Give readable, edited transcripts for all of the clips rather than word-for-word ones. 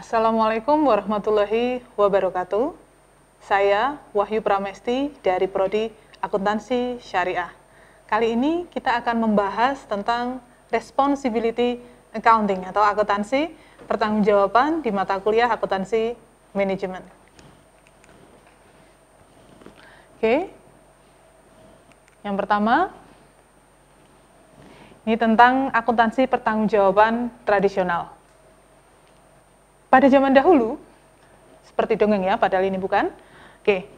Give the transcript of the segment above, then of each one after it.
Assalamualaikum warahmatullahi wabarakatuh. Saya Wahyu Pramesti dari Prodi Akuntansi Syariah. Kali ini kita akan membahas tentang Responsibility Accounting atau akuntansi pertanggungjawaban di mata kuliah akuntansi manajemen. Oke. Yang pertama, ini tentang akuntansi pertanggungjawaban tradisional. Pada zaman dahulu, seperti dongeng ya, padahal ini bukan. Oke,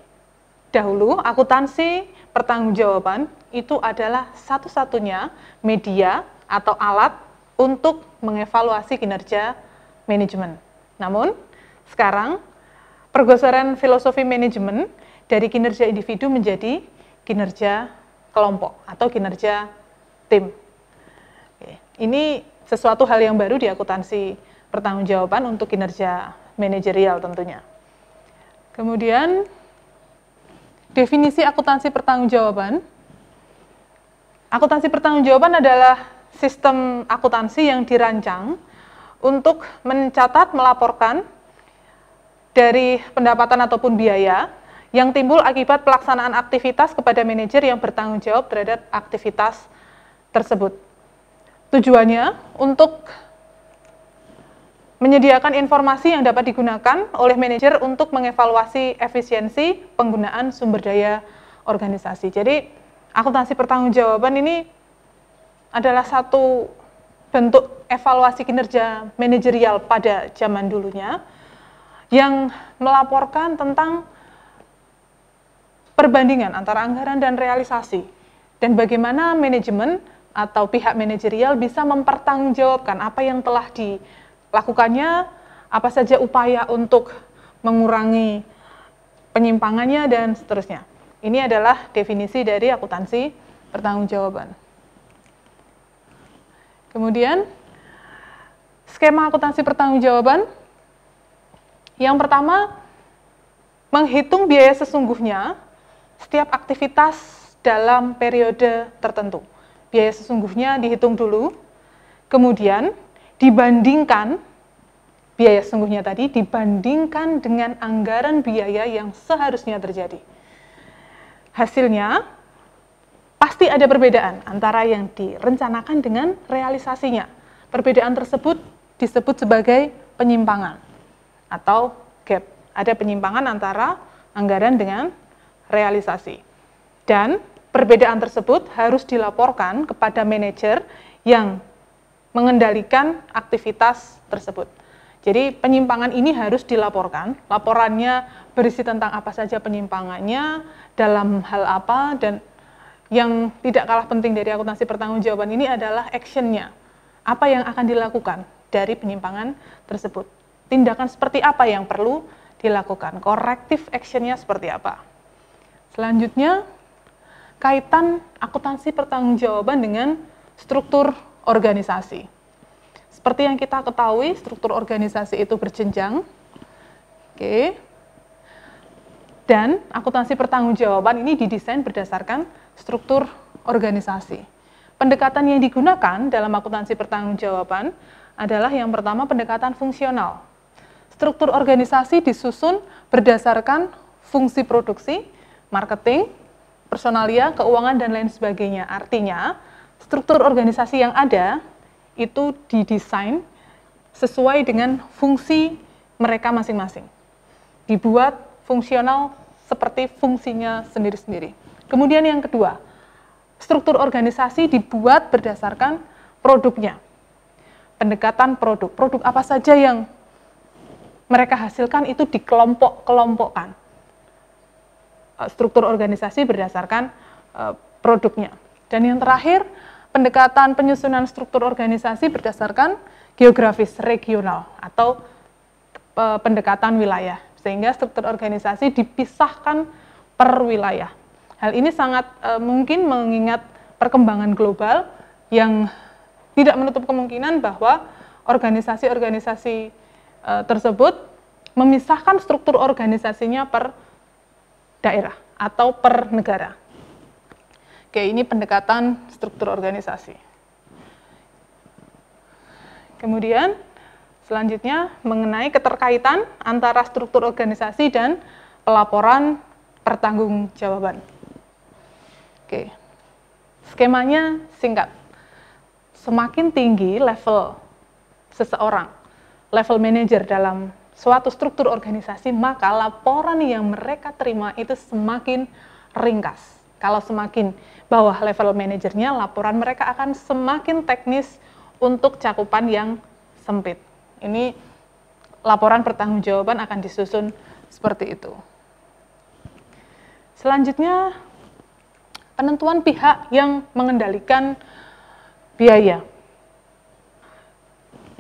dahulu akuntansi pertanggungjawaban itu adalah satu-satunya media atau alat untuk mengevaluasi kinerja manajemen. Namun, sekarang pergeseran filosofi manajemen dari kinerja individu menjadi kinerja kelompok atau kinerja tim. Oke, ini sesuatu hal yang baru di akuntansi pertanggungjawaban untuk kinerja manajerial tentunya. Kemudian, definisi akuntansi pertanggungjawaban. Akuntansi pertanggungjawaban adalah sistem akuntansi yang dirancang untuk mencatat, melaporkan dari pendapatan ataupun biaya yang timbul akibat pelaksanaan aktivitas kepada manajer yang bertanggung jawab terhadap aktivitas tersebut. Tujuannya untuk menyediakan informasi yang dapat digunakan oleh manajer untuk mengevaluasi efisiensi penggunaan sumber daya organisasi. Jadi, akuntansi pertanggungjawaban ini adalah satu bentuk evaluasi kinerja manajerial pada zaman dulunya yang melaporkan tentang perbandingan antara anggaran dan realisasi dan bagaimana manajemen atau pihak manajerial bisa mempertanggungjawabkan apa yang telah dilakukannya, apa saja upaya untuk mengurangi penyimpangannya, dan seterusnya. Ini adalah definisi dari akuntansi pertanggungjawaban. Kemudian, skema akuntansi pertanggungjawaban. Yang pertama, menghitung biaya sesungguhnya setiap aktivitas dalam periode tertentu. Biaya sesungguhnya dihitung dulu, kemudian dibandingkan biaya sesungguhnya tadi dibandingkan dengan anggaran biaya yang seharusnya terjadi. Hasilnya pasti ada perbedaan antara yang direncanakan dengan realisasinya. Perbedaan tersebut disebut sebagai penyimpangan atau gap. Ada penyimpangan antara anggaran dengan realisasi. Dan perbedaan tersebut harus dilaporkan kepada manajer yang mengendalikan aktivitas tersebut. Jadi penyimpangan ini harus dilaporkan, laporannya berisi tentang apa saja penyimpangannya, dalam hal apa, dan yang tidak kalah penting dari akuntansi pertanggungjawaban ini adalah action-nya. Apa yang akan dilakukan dari penyimpangan tersebut. Tindakan seperti apa yang perlu dilakukan, corrective action-nya seperti apa. Selanjutnya, kaitan akuntansi pertanggungjawaban dengan struktur organisasi. Seperti yang kita ketahui, struktur organisasi itu berjenjang. Oke. Dan akuntansi pertanggungjawaban ini didesain berdasarkan struktur organisasi. Pendekatan yang digunakan dalam akuntansi pertanggungjawaban adalah yang pertama pendekatan fungsional. Struktur organisasi disusun berdasarkan fungsi produksi, marketing, personalia, keuangan, dan lain sebagainya. Artinya, struktur organisasi yang ada itu didesain sesuai dengan fungsi mereka masing-masing. Dibuat fungsional seperti fungsinya sendiri-sendiri. Kemudian yang kedua, struktur organisasi dibuat berdasarkan produknya. Pendekatan produk. Produk apa saja yang mereka hasilkan itu dikelompok-kelompokkan. Struktur organisasi berdasarkan produknya. Dan yang terakhir, pendekatan penyusunan struktur organisasi berdasarkan geografis regional atau pendekatan wilayah, sehingga struktur organisasi dipisahkan per wilayah. Hal ini sangat mungkin mengingat perkembangan global yang tidak menutup kemungkinan bahwa organisasi-organisasi tersebut memisahkan struktur organisasinya per daerah atau per negara. Oke, ini pendekatan struktur organisasi. Kemudian, Selanjutnya, mengenai keterkaitan antara struktur organisasi dan pelaporan pertanggungjawaban. Oke, skemanya singkat. Semakin tinggi level seseorang, level manajer dalam suatu struktur organisasi, maka laporan yang mereka terima itu semakin ringkas. Kalau semakin bawah level manajernya, laporan mereka akan semakin teknis untuk cakupan yang sempit. Ini laporan pertanggungjawaban akan disusun seperti itu. Selanjutnya, penentuan pihak yang mengendalikan biaya.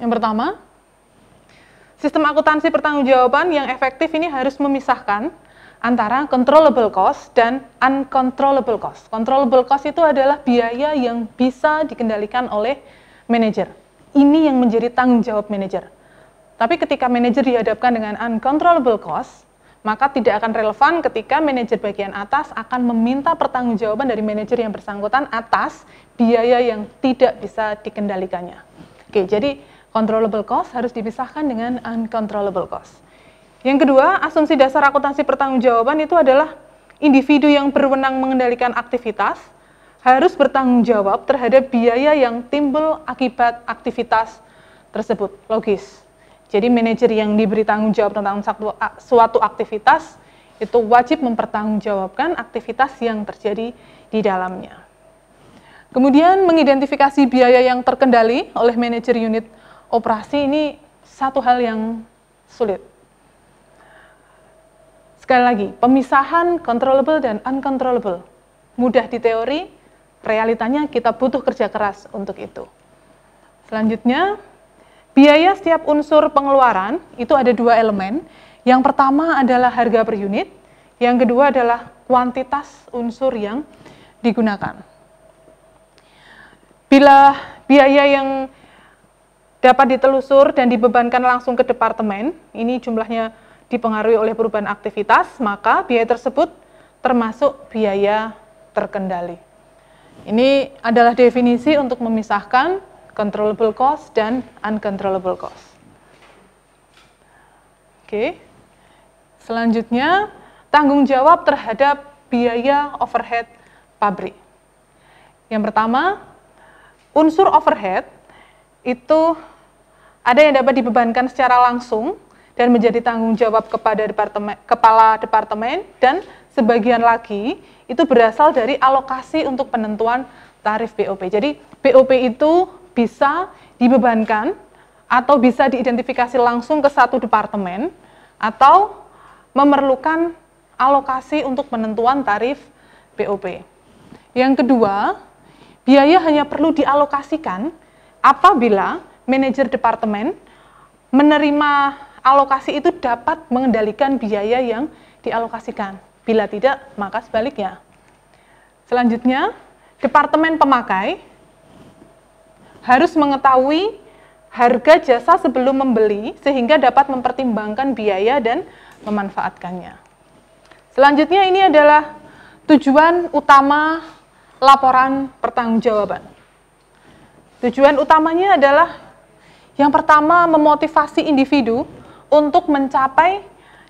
Yang pertama, sistem akuntansi pertanggungjawaban yang efektif ini harus memisahkan antara controllable cost dan uncontrollable cost. Controllable cost itu adalah biaya yang bisa dikendalikan oleh manajer. Ini yang menjadi tanggung jawab manajer. Tapi ketika manajer dihadapkan dengan uncontrollable cost, maka tidak akan relevan ketika manajer bagian atas akan meminta pertanggungjawaban dari manajer yang bersangkutan atas biaya yang tidak bisa dikendalikannya. Oke, jadi controllable cost harus dipisahkan dengan uncontrollable cost. Yang kedua, asumsi dasar akuntansi pertanggungjawaban itu adalah individu yang berwenang mengendalikan aktivitas harus bertanggung jawab terhadap biaya yang timbul akibat aktivitas tersebut. Logis. Jadi manajer yang diberi tanggung jawab tentang suatu aktivitas itu wajib mempertanggungjawabkan aktivitas yang terjadi di dalamnya. Kemudian mengidentifikasi biaya yang terkendali oleh manajer unit operasi ini satu hal yang sulit. Sekali lagi, pemisahan controllable dan uncontrollable. Mudah di teori, realitanya kita butuh kerja keras untuk itu. Selanjutnya, biaya setiap unsur pengeluaran itu ada dua elemen. Yang pertama adalah harga per unit, yang kedua adalah kuantitas unsur yang digunakan. Bila biaya yang dapat ditelusur dan dibebankan langsung ke departemen, ini jumlahnya dipengaruhi oleh perubahan aktivitas, maka biaya tersebut termasuk biaya terkendali. Ini adalah definisi untuk memisahkan controllable cost dan uncontrollable cost. Oke. Selanjutnya, tanggung jawab terhadap biaya overhead pabrik. Yang pertama, unsur overhead itu ada yang dapat dibebankan secara langsung dan menjadi tanggung jawab kepada kepala departemen, dan sebagian lagi itu berasal dari alokasi untuk penentuan tarif BOP. Jadi BOP itu bisa dibebankan atau bisa diidentifikasi langsung ke satu departemen atau memerlukan alokasi untuk penentuan tarif BOP. Yang kedua, biaya hanya perlu dialokasikan apabila manajer departemen menerima alokasi itu dapat mengendalikan biaya yang dialokasikan. Bila tidak, maka sebaliknya. Selanjutnya, departemen pemakai harus mengetahui harga jasa sebelum membeli sehingga dapat mempertimbangkan biaya dan memanfaatkannya. Selanjutnya, ini adalah tujuan utama laporan pertanggungjawaban. Tujuan utamanya adalah yang pertama, memotivasi individu untuk mencapai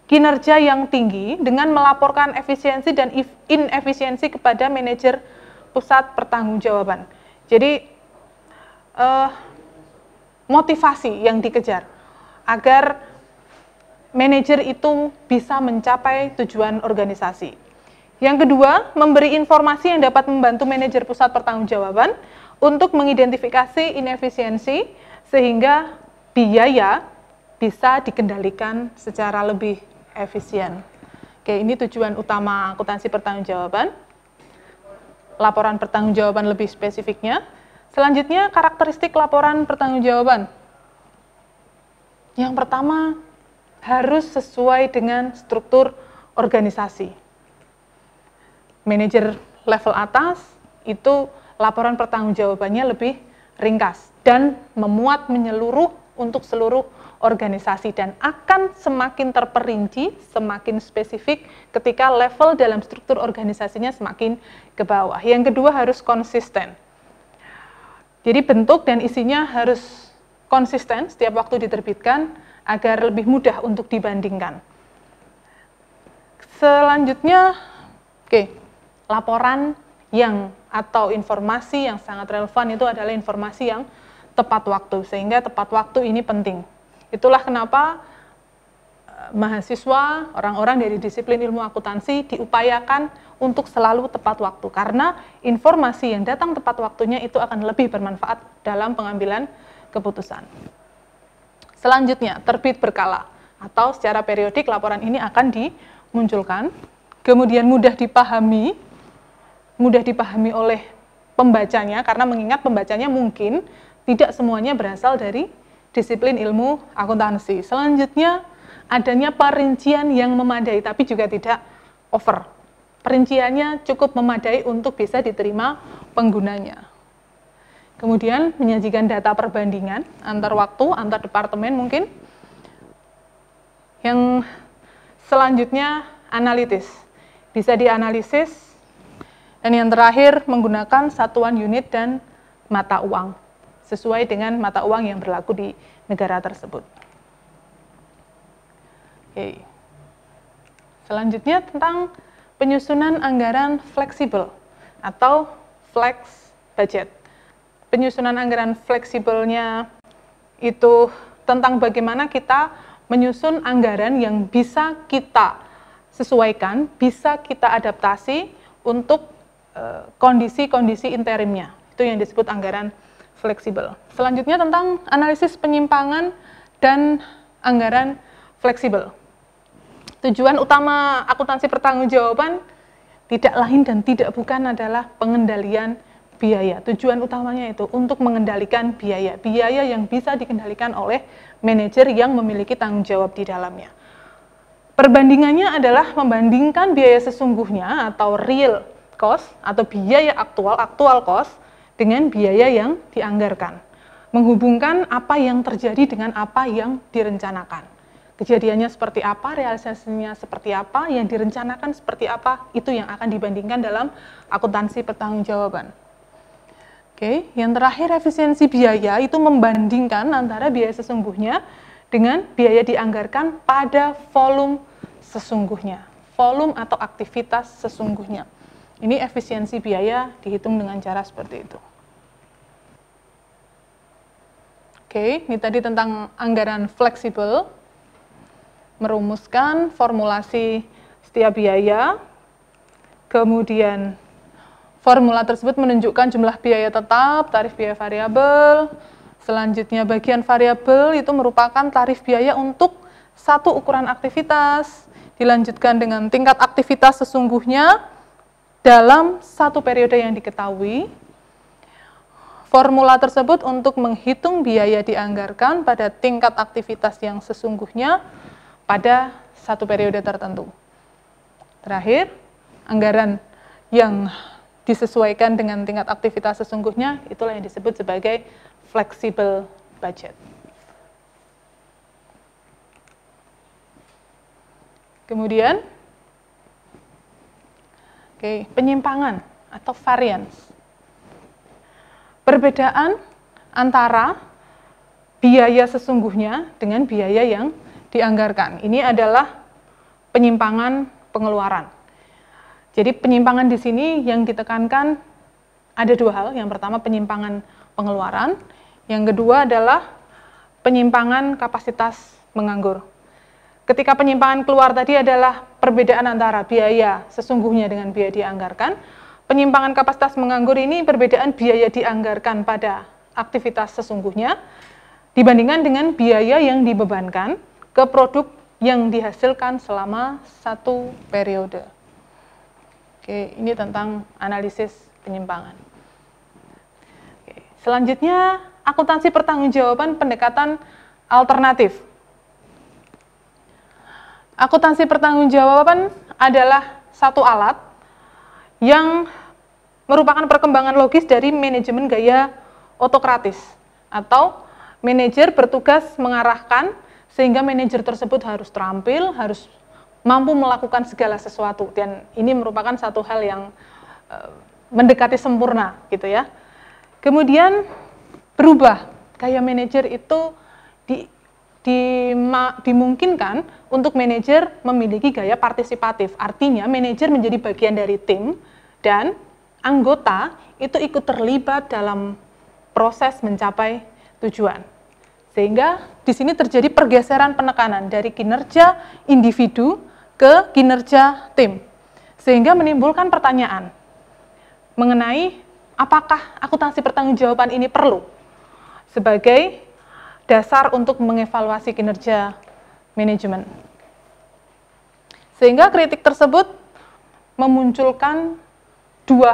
kinerja yang tinggi dengan melaporkan efisiensi dan inefisiensi kepada manajer pusat pertanggungjawaban. Jadi, motivasi yang dikejar agar manajer itu bisa mencapai tujuan organisasi. Yang kedua, memberi informasi yang dapat membantu manajer pusat pertanggungjawaban untuk mengidentifikasi inefisiensi sehingga biaya bisa dikendalikan secara lebih efisien. Oke, ini tujuan utama akuntansi pertanggungjawaban. Laporan pertanggungjawaban lebih spesifiknya. Selanjutnya, karakteristik laporan pertanggungjawaban. Yang pertama, harus sesuai dengan struktur organisasi. Manajer level atas itu laporan pertanggungjawabannya lebih ringkas dan memuat menyeluruh untuk seluruh organisasi dan akan semakin terperinci, semakin spesifik ketika level dalam struktur organisasinya semakin ke bawah. Yang kedua, harus konsisten. Jadi bentuk dan isinya harus konsisten setiap waktu diterbitkan agar lebih mudah untuk dibandingkan. Selanjutnya, laporan yang atau informasi yang sangat relevan itu adalah informasi yang tepat waktu, sehingga tepat waktu ini penting. Itulah kenapa mahasiswa, orang-orang dari disiplin ilmu akuntansi diupayakan untuk selalu tepat waktu, karena informasi yang datang tepat waktunya itu akan lebih bermanfaat dalam pengambilan keputusan. Selanjutnya, terbit berkala atau secara periodik laporan ini akan dimunculkan, kemudian mudah dipahami oleh pembacanya, karena mengingat pembacanya mungkin tidak semuanya berasal dari disiplin ilmu akuntansi. Selanjutnya, adanya perincian yang memadai, tapi juga tidak over. Perinciannya cukup memadai untuk bisa diterima penggunanya. Kemudian menyajikan data perbandingan antar waktu, antar departemen mungkin. Yang selanjutnya analitis, bisa dianalisis. Dan yang terakhir menggunakan satuan unit dan mata uang, sesuai dengan mata uang yang berlaku di negara tersebut. Oke. Selanjutnya tentang penyusunan anggaran fleksibel atau flex budget. Penyusunan anggaran fleksibelnya itu tentang bagaimana kita menyusun anggaran yang bisa kita sesuaikan, bisa kita adaptasi untuk kondisi-kondisi interimnya. Itu yang disebut anggaran fleksibel. Selanjutnya tentang analisis penyimpangan dan anggaran fleksibel. Tujuan utama akuntansi pertanggungjawaban tidak lain dan tidak bukan adalah pengendalian biaya. Tujuan utamanya itu untuk mengendalikan biaya. Biaya yang bisa dikendalikan oleh manajer yang memiliki tanggung jawab di dalamnya. Perbandingannya adalah membandingkan biaya sesungguhnya atau real cost atau biaya actual cost dengan biaya yang dianggarkan. Menghubungkan apa yang terjadi dengan apa yang direncanakan. Kejadiannya seperti apa, realisasinya seperti apa, yang direncanakan seperti apa, itu yang akan dibandingkan dalam akuntansi pertanggungjawaban. Oke, yang terakhir efisiensi biaya itu membandingkan antara biaya sesungguhnya dengan biaya dianggarkan pada volume sesungguhnya, volume atau aktivitas sesungguhnya. Ini efisiensi biaya dihitung dengan cara seperti itu. Oke, ini tadi tentang anggaran fleksibel, merumuskan formulasi setiap biaya, kemudian formula tersebut menunjukkan jumlah biaya tetap, tarif biaya variabel. Selanjutnya bagian variabel itu merupakan tarif biaya untuk satu ukuran aktivitas, dilanjutkan dengan tingkat aktivitas sesungguhnya dalam satu periode yang diketahui. Formula tersebut untuk menghitung biaya dianggarkan pada tingkat aktivitas yang sesungguhnya pada satu periode tertentu. Terakhir, anggaran yang disesuaikan dengan tingkat aktivitas sesungguhnya, itulah yang disebut sebagai flexible budget. Kemudian, penyimpangan atau variance. Perbedaan antara biaya sesungguhnya dengan biaya yang dianggarkan. Ini adalah penyimpangan pengeluaran. Jadi penyimpangan di sini yang ditekankan ada dua hal. Yang pertama penyimpangan pengeluaran, yang kedua adalah penyimpangan kapasitas menganggur. Ketika penyimpangan keluar tadi adalah perbedaan antara biaya sesungguhnya dengan biaya dianggarkan. Penyimpangan kapasitas menganggur ini perbedaan biaya dianggarkan pada aktivitas sesungguhnya dibandingkan dengan biaya yang dibebankan ke produk yang dihasilkan selama satu periode. Oke, ini tentang analisis penyimpangan. Oke, selanjutnya, akuntansi pertanggungjawaban pendekatan alternatif. Akuntansi pertanggungjawaban adalah satu alat yang merupakan perkembangan logis dari manajemen gaya otokratis, atau manajer bertugas mengarahkan sehingga manajer tersebut harus terampil, harus mampu melakukan segala sesuatu, dan ini merupakan satu hal yang mendekati sempurna, gitu ya. Kemudian berubah gaya manajer itu dimungkinkan untuk manajer memiliki gaya partisipatif. Artinya manajer menjadi bagian dari tim dan anggota itu ikut terlibat dalam proses mencapai tujuan. Sehingga di sini terjadi pergeseran penekanan dari kinerja individu ke kinerja tim. Sehingga menimbulkan pertanyaan mengenai apakah akuntansi pertanggungjawaban ini perlu sebagai dasar untuk mengevaluasi kinerja manajemen. Sehingga kritik tersebut memunculkan dua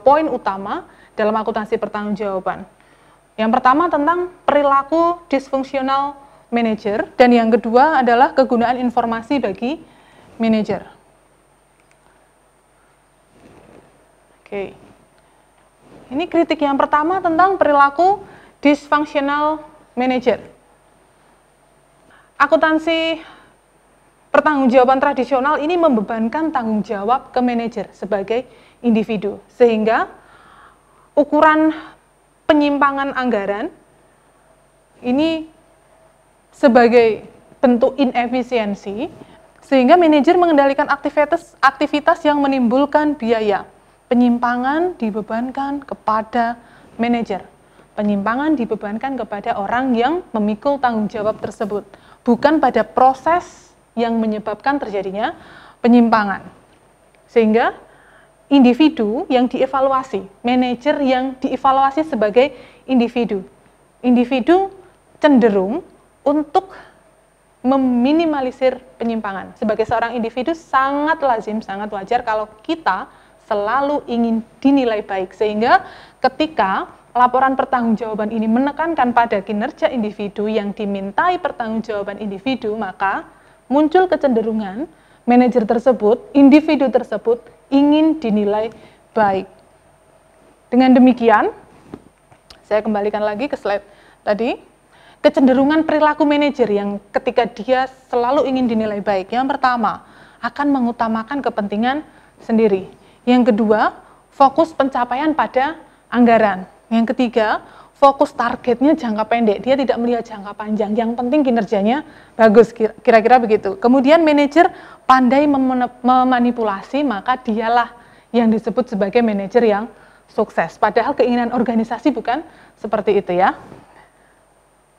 poin utama dalam akuntansi pertanggungjawaban. Yang pertama tentang perilaku disfungsional manajer, dan yang kedua adalah kegunaan informasi bagi manajer. Oke. Ini kritik yang pertama tentang perilaku disfungsional manajer. Akuntansi pertanggungjawaban tradisional ini membebankan tanggung jawab ke manajer sebagai individu, sehingga ukuran penyimpangan anggaran ini sebagai bentuk inefisiensi, sehingga manajer mengendalikan aktivitas yang menimbulkan biaya. Penyimpangan dibebankan kepada manajer. Penyimpangan dibebankan kepada orang yang memikul tanggung jawab tersebut, bukan pada proses yang menyebabkan terjadinya penyimpangan. Sehingga individu yang dievaluasi, manajer yang dievaluasi sebagai individu. Individu cenderung untuk meminimalisir penyimpangan. Sebagai seorang individu sangat lazim, sangat wajar kalau kita selalu ingin dinilai baik. Sehingga ketika laporan pertanggungjawaban ini menekankan pada kinerja individu yang dimintai pertanggungjawaban individu, maka muncul kecenderungan manajer tersebut, individu tersebut ingin dinilai baik. Dengan demikian, saya kembalikan lagi ke slide tadi, kecenderungan perilaku manajer yang ketika dia selalu ingin dinilai baik. Yang pertama, akan mengutamakan kepentingan sendiri. Yang kedua, fokus pencapaian pada anggaran. Yang ketiga, fokus targetnya jangka pendek. Dia tidak melihat jangka panjang. Yang penting kinerjanya bagus, kira-kira begitu. Kemudian manajer pandai memanipulasi, maka dialah yang disebut sebagai manajer yang sukses. Padahal keinginan organisasi bukan seperti itu ya.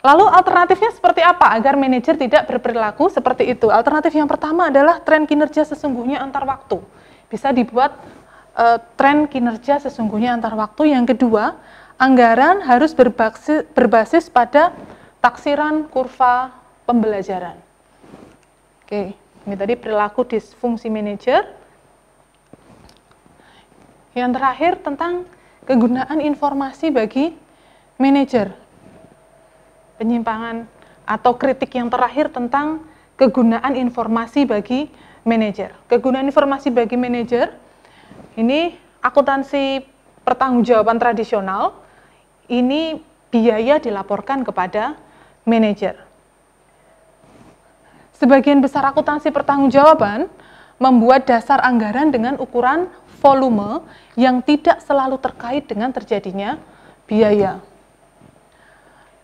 Lalu alternatifnya seperti apa agar manajer tidak berperilaku seperti itu? Alternatif yang pertama adalah tren kinerja sesungguhnya antar waktu. Bisa dibuat tren kinerja sesungguhnya antar waktu. Yang kedua, anggaran harus berbasis pada taksiran kurva pembelajaran. Oke, ini tadi perilaku disfungsi manajer. Yang terakhir tentang kegunaan informasi bagi manajer. Penyimpangan atau kritik yang terakhir tentang kegunaan informasi bagi manajer. Kegunaan informasi bagi manajer, ini akuntansi pertanggungjawaban tradisional, ini biaya dilaporkan kepada manajer. Sebagian besar akuntansi pertanggungjawaban membuat dasar anggaran dengan ukuran volume yang tidak selalu terkait dengan terjadinya biaya.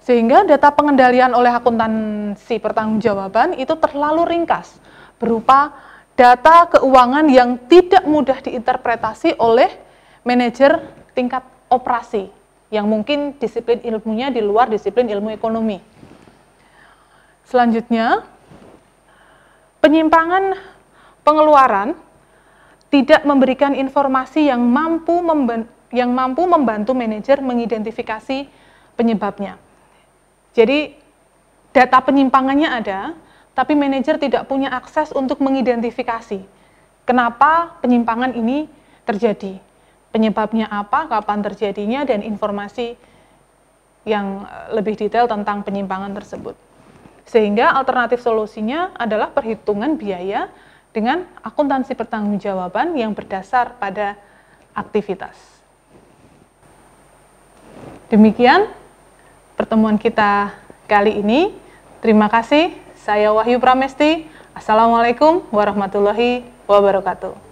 Sehingga data pengendalian oleh akuntansi pertanggungjawaban itu terlalu ringkas, berupa data keuangan yang tidak mudah diinterpretasi oleh manajer tingkat operasi, yang mungkin disiplin ilmunya di luar disiplin ilmu ekonomi. Selanjutnya, penyimpangan pengeluaran tidak memberikan informasi yang mampu membantu manajer mengidentifikasi penyebabnya. Jadi data penyimpangannya ada, tapi manajer tidak punya akses untuk mengidentifikasi kenapa penyimpangan ini terjadi, penyebabnya apa, kapan terjadinya, dan informasi yang lebih detail tentang penyimpangan tersebut. Sehingga alternatif solusinya adalah perhitungan biaya dengan akuntansi pertanggungjawaban yang berdasar pada aktivitas. Demikian pertemuan kita kali ini. Terima kasih. Saya Wahyu Pramesti. Assalamualaikum warahmatullahi wabarakatuh.